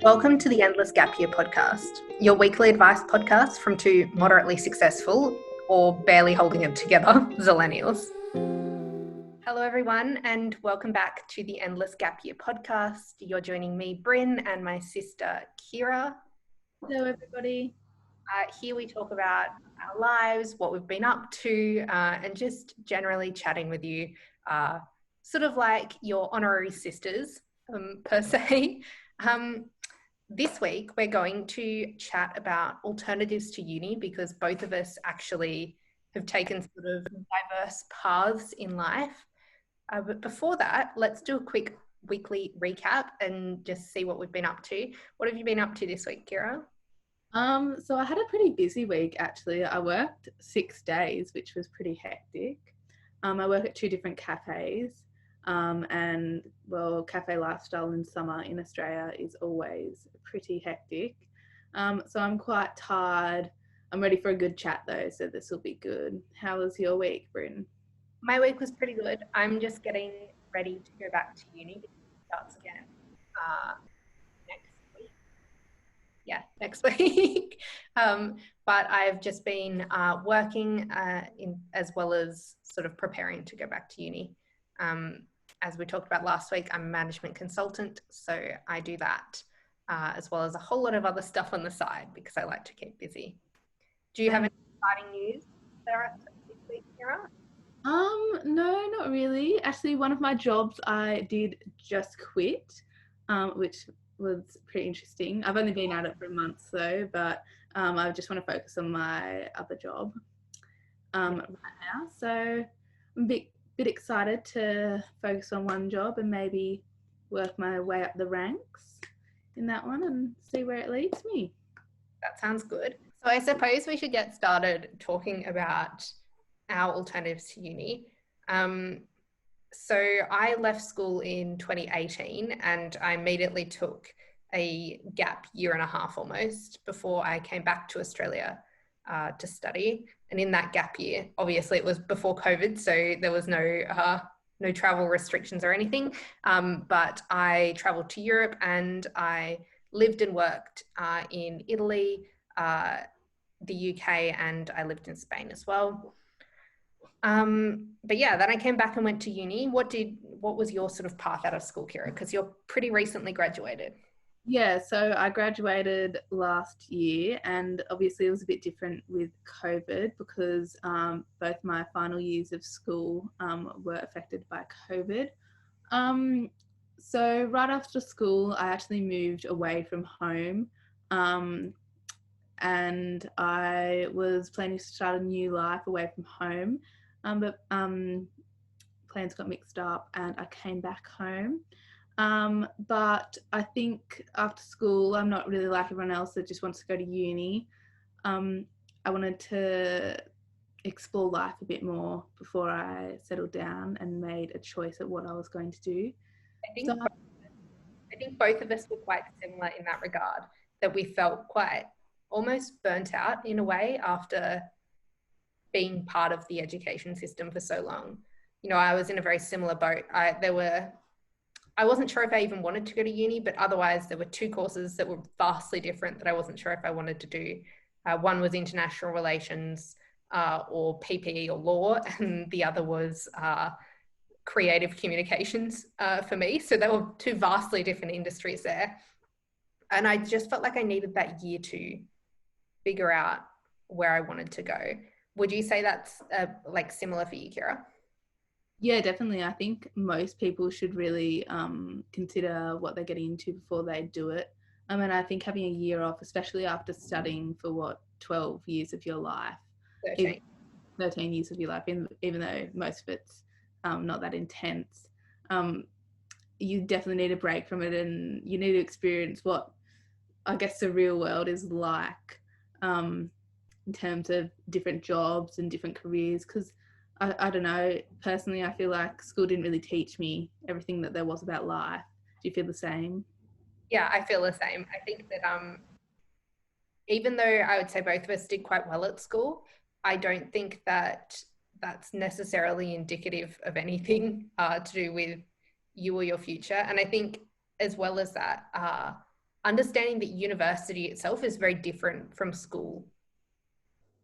Welcome to the Endless Gap Year podcast, your weekly advice podcast from two moderately successful or barely holding it together Zillennials. Hello everyone and welcome back to the Endless Gap Year podcast. You're joining me, Brin, and my sister, Kyra. Hello everybody. Here we talk about our lives, what we've been up to, and just generally chatting with you, sort of like your honorary sisters, per se. This week, we're going to chat about alternatives to uni because both of us actually have taken sort of diverse paths in life. But before that, let's do a quick weekly recap and just see what we've been up to. What have you been up to this week, Kyra? So I had a pretty busy week actually. I worked 6 days, which was pretty hectic. I work at 2 different cafes. And well, cafe lifestyle in summer in Australia is always pretty hectic. So I'm quite tired. I'm ready for a good chat though, so this will be good. How was your week, Bryn? My week was pretty good. I'm just getting ready to go back to uni because it starts again next week. Yeah, next week. But I've just been working as well as sort of preparing to go back to uni. As we talked about last week, I'm a management consultant, so I do that as well as a whole lot of other stuff on the side because I like to keep busy. Do you have any exciting news, Sarah, this week, Kira? No, not really. Actually, one of my jobs I did just quit, which was pretty interesting. I've only been at it for a month though, but I just want to focus on my other job right now. So I'm a bit excited to focus on one job and maybe work my way up the ranks in that one and see where it leads me. That sounds good. So I suppose we should get started talking about our alternatives to uni. So I left school in 2018 and I immediately took a gap year and a half almost before I came back to Australia to study. And in that gap year, obviously it was before COVID, so there was no travel restrictions or anything. But I traveled to Europe and I lived and worked in Italy, the UK, and I lived in Spain as well. But yeah, then I came back and went to uni. What was your sort of path out of school, Kyra? Because you're pretty recently graduated. Yeah, so I graduated last year and obviously it was a bit different with COVID because both my final years of school were affected by COVID. So right after school, I actually moved away from home and I was planning to start a new life away from home, but plans got mixed up and I came back home. But I think after school, I'm not really like everyone else that just wants to go to uni. I wanted to explore life a bit more before I settled down and made a choice at what I was going to do. I think both of us were quite similar in that regard, that we felt quite almost burnt out in a way after being part of the education system for so long. You know, I was in a very similar boat. I wasn't sure if I even wanted to go to uni, but otherwise there were 2 courses that were vastly different that I wasn't sure if I wanted to do. One was international relations or PPE or law, and the other was creative communications for me. So there were 2 vastly different industries there. And I just felt like I needed that year to figure out where I wanted to go. Would you say that's like similar for you, Kyra? Yeah, definitely. I think most people should really consider what they're getting into before they do it. I mean, I think having a year off, especially after studying for 12 years of your life, 13 years of your life, even though most of it's not that intense, you definitely need a break from it and you need to experience what I guess the real world is like in terms of different jobs and different careers, because I don't know, personally I feel like school didn't really teach me everything that there was about life. Do you feel the same? Yeah, I feel the same. I think that even though I would say both of us did quite well at school, I don't think that that's necessarily indicative of anything to do with you or your future. And I think as well as that, understanding that university itself is very different from school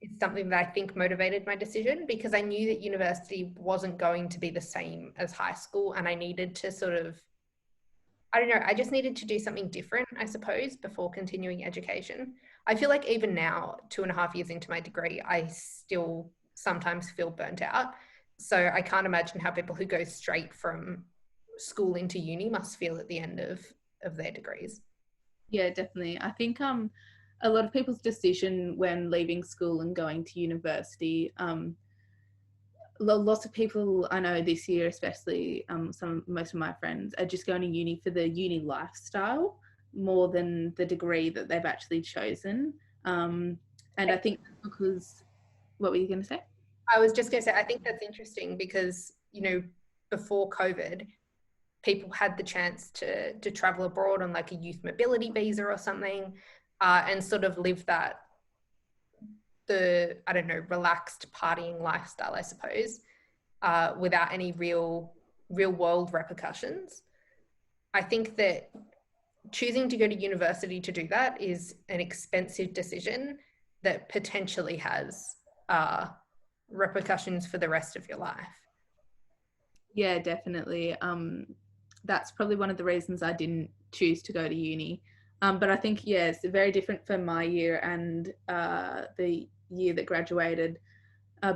is something that I think motivated my decision, because I knew that university wasn't going to be the same as high school, and I needed to sort of, I don't know, I just needed to do something different, I suppose, before continuing education. I feel like even now, 2.5 years into my degree, I still sometimes feel burnt out. So I can't imagine how people who go straight from school into uni must feel at the end of their degrees. Yeah, definitely. I think a lot of people's decision when leaving school and going to university, lots of people I know this year, especially most of my friends, are just going to uni for the uni lifestyle more than the degree that they've actually chosen. And I think because, what were you going to say? I was just going to say, I think that's interesting because, before COVID, people had the chance to travel abroad on like a youth mobility visa or something, and sort of live I don't know, relaxed partying lifestyle, I suppose, without any real world repercussions. I think that choosing to go to university to do that is an expensive decision that potentially has repercussions for the rest of your life. Yeah, definitely. That's probably one of the reasons I didn't choose to go to uni. But I think, yeah, it's very different for my year and the year that graduated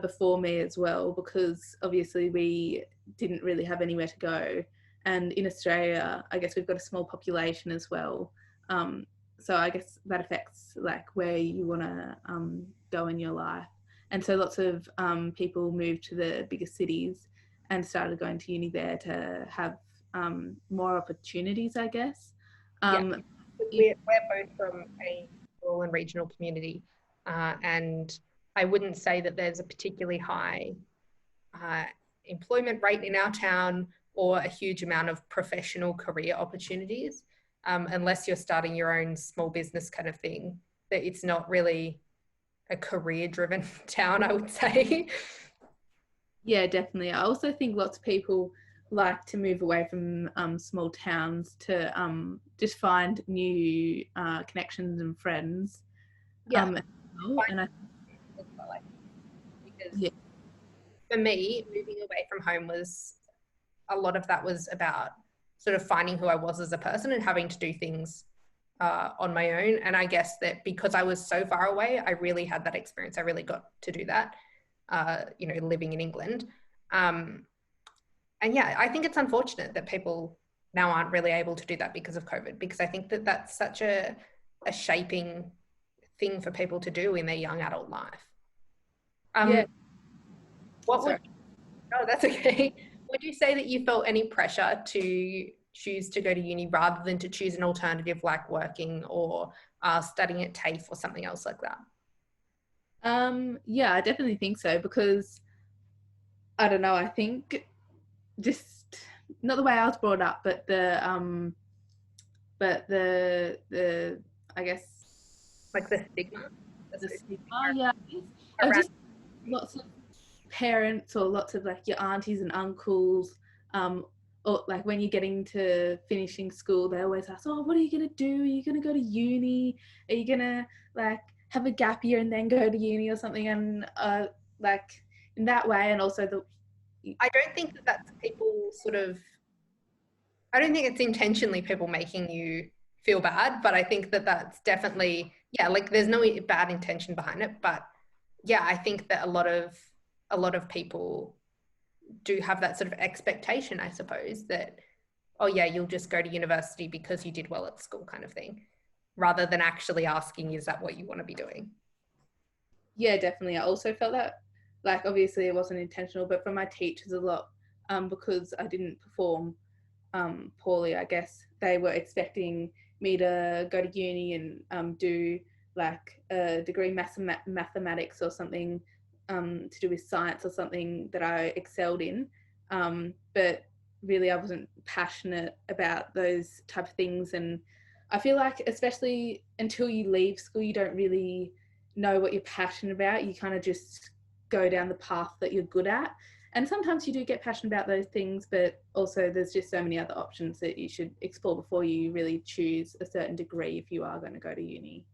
before me as well, because obviously we didn't really have anywhere to go. And in Australia, I guess we've got a small population as well. So I guess that affects like where you want to go in your life. And so lots of people moved to the bigger cities and started going to uni there to have more opportunities, I guess. Yeah. We're both from a rural and regional community, and I wouldn't say that there's a particularly high employment rate in our town or a huge amount of professional career opportunities, unless you're starting your own small business kind of thing. That it's not really a career-driven town, I would say. Yeah, definitely. I also think lots of people like to move away from small towns to just find new connections and friends. Yeah. And I, because yeah, for me, moving away from home was a lot of that was about sort of finding who I was as a person and having to do things on my own. And I guess that because I was so far away, I really had that experience. I really got to do that, living in England. And yeah, I think it's unfortunate that people now aren't really able to do that because of COVID, because I think that that's such a shaping thing for people to do in their young adult life. yeah. What Sorry. would, oh, that's okay. Would you say that you felt any pressure to choose to go to uni rather than to choose an alternative like working or studying at TAFE or something else like that? Yeah, I definitely think so, because I don't know, I think just not the way I was brought up, but the I guess Like the stigma? the stigma, yeah. I just lots of parents or lots of like your aunties and uncles, or like when you're getting to finishing school, they always ask, oh, what are you gonna do? Are you gonna go to uni? Are you gonna like have a gap year and then go to uni or something? And like in that way, and also I don't think that that's people sort of, I don't think it's intentionally people making you feel bad, but I think that that's definitely, yeah, like there's no bad intention behind it. But yeah, I think that a lot of people do have that sort of expectation, I suppose, that, oh yeah, you'll just go to university because you did well at school kind of thing, rather than actually asking, is that what you want to be doing? yeah, definitely. I also felt that, like, obviously it wasn't intentional, but from my teachers a lot, because I didn't perform poorly, I guess they were expecting me to go to uni and do like a degree mathematics or something to do with science or something that I excelled in. But really, I wasn't passionate about those type of things. And I feel like, especially until you leave school, you don't really know what you're passionate about. You kind of just go down the path that you're good at. And sometimes you do get passionate about those things, but also there's just so many other options that you should explore before you really choose a certain degree if you are going to go to uni.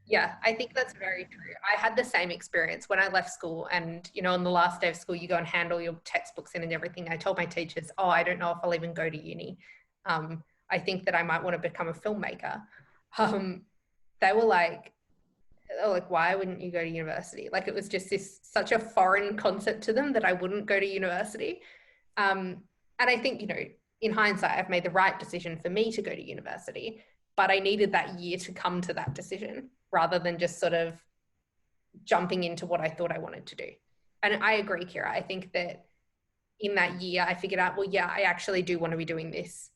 Yeah, I think that's very true. I had the same experience when I left school, and on the last day of school, you go and hand all your textbooks in and everything. I told my teachers, "Oh, I don't know if I'll even go to uni. I think that I might want to become a filmmaker." Um, they were like, "Why wouldn't you go to university?" Like it was just such a foreign concept to them that I wouldn't go to university. And I think in hindsight, I've made the right decision for me to go to university, but I needed that year to come to that decision rather than just sort of jumping into what I thought I wanted to do. And I agree, Kyra. I think that in that year, I figured out, well, yeah, I actually do want to be doing this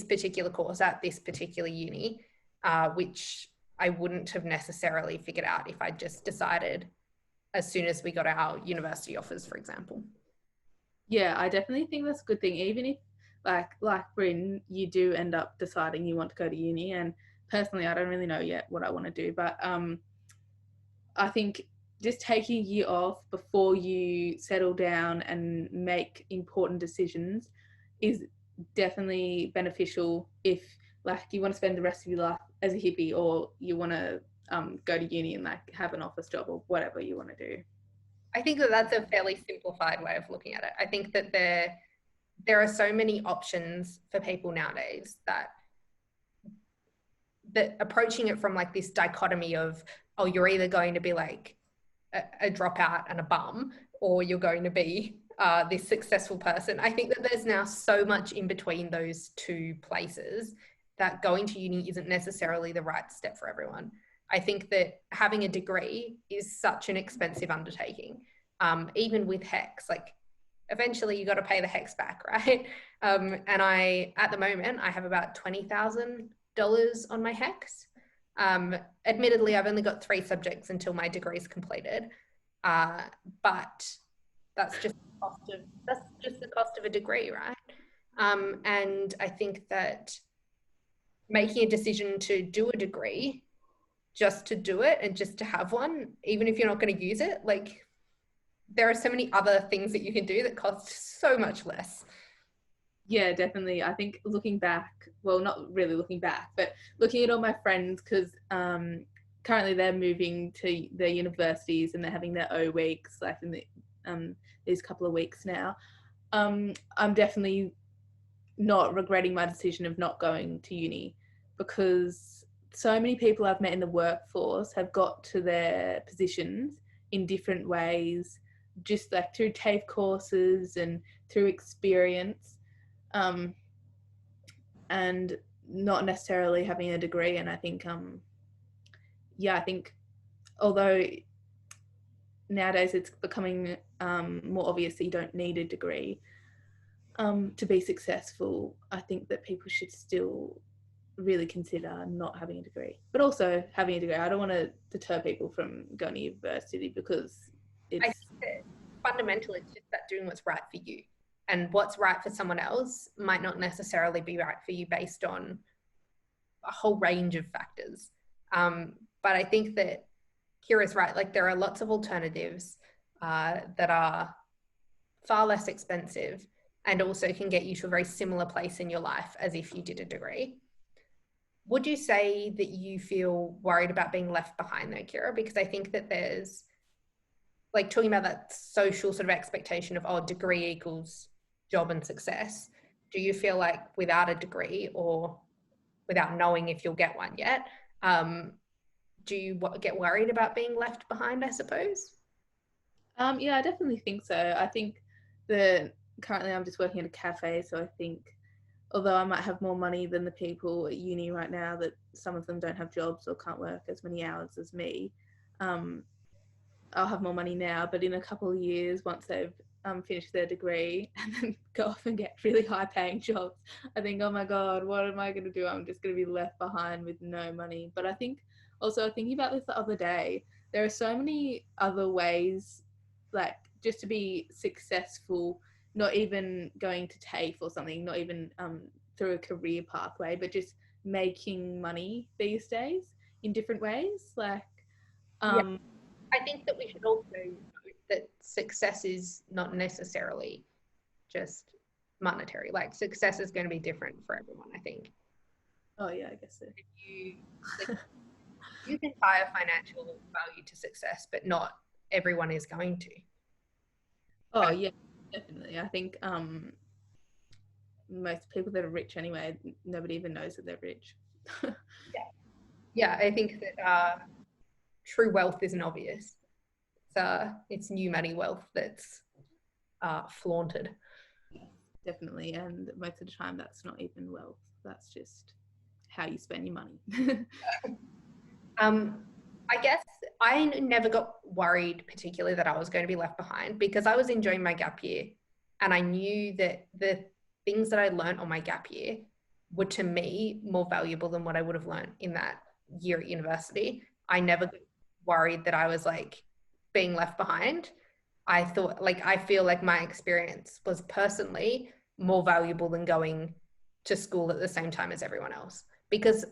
particular course at this particular uni, which I wouldn't have necessarily figured out if I just decided as soon as we got our university offers, for example. Yeah, I definitely think that's a good thing. Even if, like Brin, you do end up deciding you want to go to uni, and personally, I don't really know yet what I want to do, but I think just taking a year off before you settle down and make important decisions is definitely beneficial if you want to spend the rest of your life as a hippie, or you want to go to uni and have an office job or whatever you want to do. I think that that's a fairly simplified way of looking at it. I think that there are so many options for people nowadays that approaching it from like this dichotomy of, oh, you're either going to be like a dropout and a bum, or you're going to be this successful person. I think that there's now so much in between those two places that going to uni isn't necessarily the right step for everyone. I think that having a degree is such an expensive undertaking. Even with HECS, like eventually you got to pay the HECS back, right? And at the moment, I have about $20,000 on my HECS. Admittedly, I've only got 3 subjects until my degree is completed, but that's just the cost of a degree, right? And I think that making a decision to do a degree just to do it and just to have one, even if you're not going to use it, like there are so many other things that you can do that cost so much less. Yeah, definitely. I think looking back, well, not really looking back, but looking at all my friends, because currently they're moving to their universities and they're having their O weeks, like in these couple of weeks now. I'm definitely not regretting my decision of not going to uni, because so many people I've met in the workforce have got to their positions in different ways, just like through TAFE courses and through experience, and not necessarily having a degree. And I think, I think although nowadays it's becoming more obvious that you don't need a degree to be successful, I think that people should still really consider not having a degree, but also having a degree. I don't want to deter people from going to university, because I think that fundamentally it's just about doing what's right for you. And what's right for someone else might not necessarily be right for you based on a whole range of factors. But I think that Kyra's right. Like there are lots of alternatives that are far less expensive and also can get you to a very similar place in your life as if you did a degree. Would you say that you feel worried about being left behind though, Kyra? Because I think that there's like talking about that social sort of expectation of, oh, degree equals job and success. Do you feel like without a degree, or without knowing if you'll get one yet, do you get worried about being left behind, I suppose? Yeah, I definitely think so. I think that currently I'm just working at a cafe, so I think although I might have more money than the people at uni right now, that some of them don't have jobs or can't work as many hours as me, I'll have more money now. But in a couple of years, once they've finished their degree and then go off and get really high paying jobs, I think, oh my God, what am I going to do? I'm just going to be left behind with no money. But I think also, thinking about this the other day, there are so many other ways, like just to be successful, not even going to TAFE or something, not even through a career pathway, but just making money these days in different ways. Like, Yeah, I think that we should also that success is not necessarily just monetary. Like success is going to be different for everyone, I think. Oh yeah, I guess so. You, like, you can tie a financial value to success, but not everyone is going to. Oh yeah, definitely. I think most people that are rich anyway, nobody even knows that they're rich. Yeah, I think that true wealth isn't obvious. It's new money wealth that's flaunted. Definitely, and most of the time that's not even wealth. That's just how you spend your money. I guess I never got worried particularly that I was going to be left behind because I was enjoying my gap year and I knew that the things that I learned on my gap year were to me more valuable than what I would have learned in that year at university. I never got worried that I was like being left behind. I thought like I feel like my experience was personally more valuable than going to school at the same time as everyone else because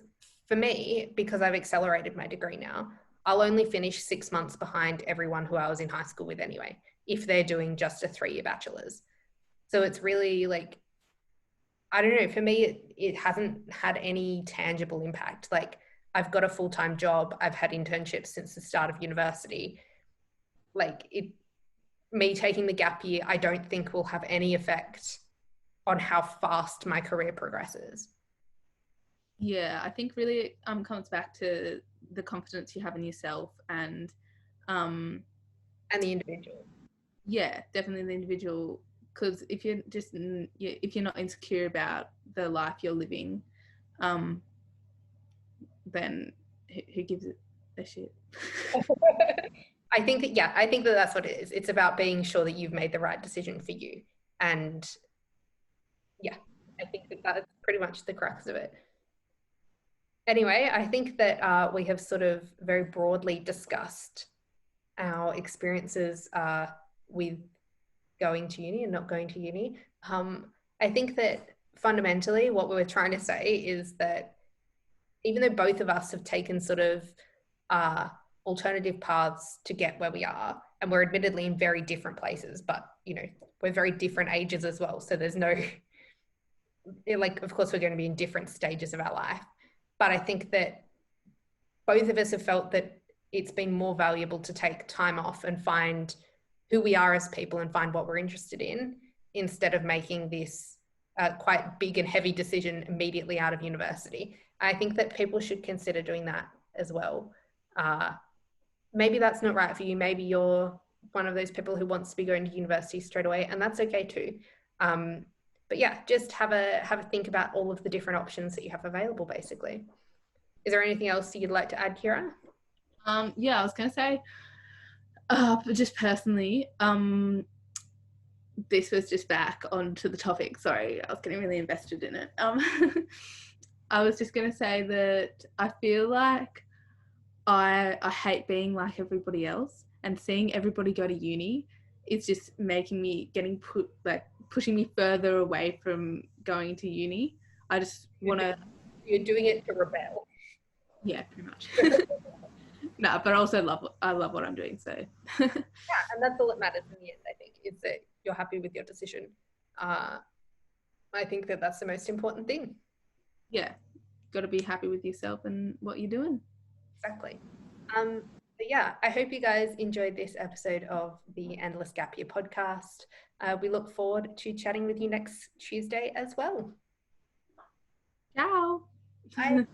for me, because I've accelerated my degree now, I'll only finish 6 months behind everyone who I was in high school with anyway, if they're doing just a 3-year bachelor's. So it's really like, I don't know, for me, it hasn't had any tangible impact. Like, I've got a full-time job, I've had internships since the start of university. Like, me taking the gap year, I don't think will have any effect on how fast my career progresses. Yeah, I think really it comes back to the confidence you have in yourself and And the individual. yeah, definitely the individual. Because if you're just if you're not insecure about the life you're living, then who gives it a shit? I think that, yeah, I think that that's what it is. It's about being sure that you've made the right decision for you. And yeah, I think that that's pretty much the crux of it. Anyway, I think that we have sort of very broadly discussed our experiences with going to uni and not going to uni. I think that fundamentally what we were trying to say is that even though both of us have taken sort of alternative paths to get where we are, and we're admittedly in very different places, but you know, we're very different ages as well. So there's no, like, of course, we're going to be in different stages of our life. But I think that both of us have felt that it's been more valuable to take time off and find who we are as people and find what we're interested in instead of making this quite big and heavy decision immediately out of university. I think that people should consider doing that as well. Maybe that's not right for you. Maybe you're one of those people who wants to be going to university straight away, and that's okay too. But yeah, just have a think about all of the different options that you have available, basically. Is there anything else you'd like to add, Kyra? Yeah, I was gonna say, but just personally, this was just back onto the topic. Sorry, I was getting really invested in it. I was just gonna say that I feel like I hate being like everybody else, and seeing everybody go to uni is just making me pushing me further away from going to uni. I just want to. You're doing it to rebel. Yeah, pretty much. No, but I also I love what I'm doing. So yeah, and that's all that matters in the end. I think is that you're happy with your decision. I think that that's the most important thing. Yeah, got to be happy with yourself and what you're doing. Exactly. But yeah, I hope you guys enjoyed this episode of the Endless Gap Year podcast. We look forward to chatting with you next Tuesday as well. Ciao. Bye.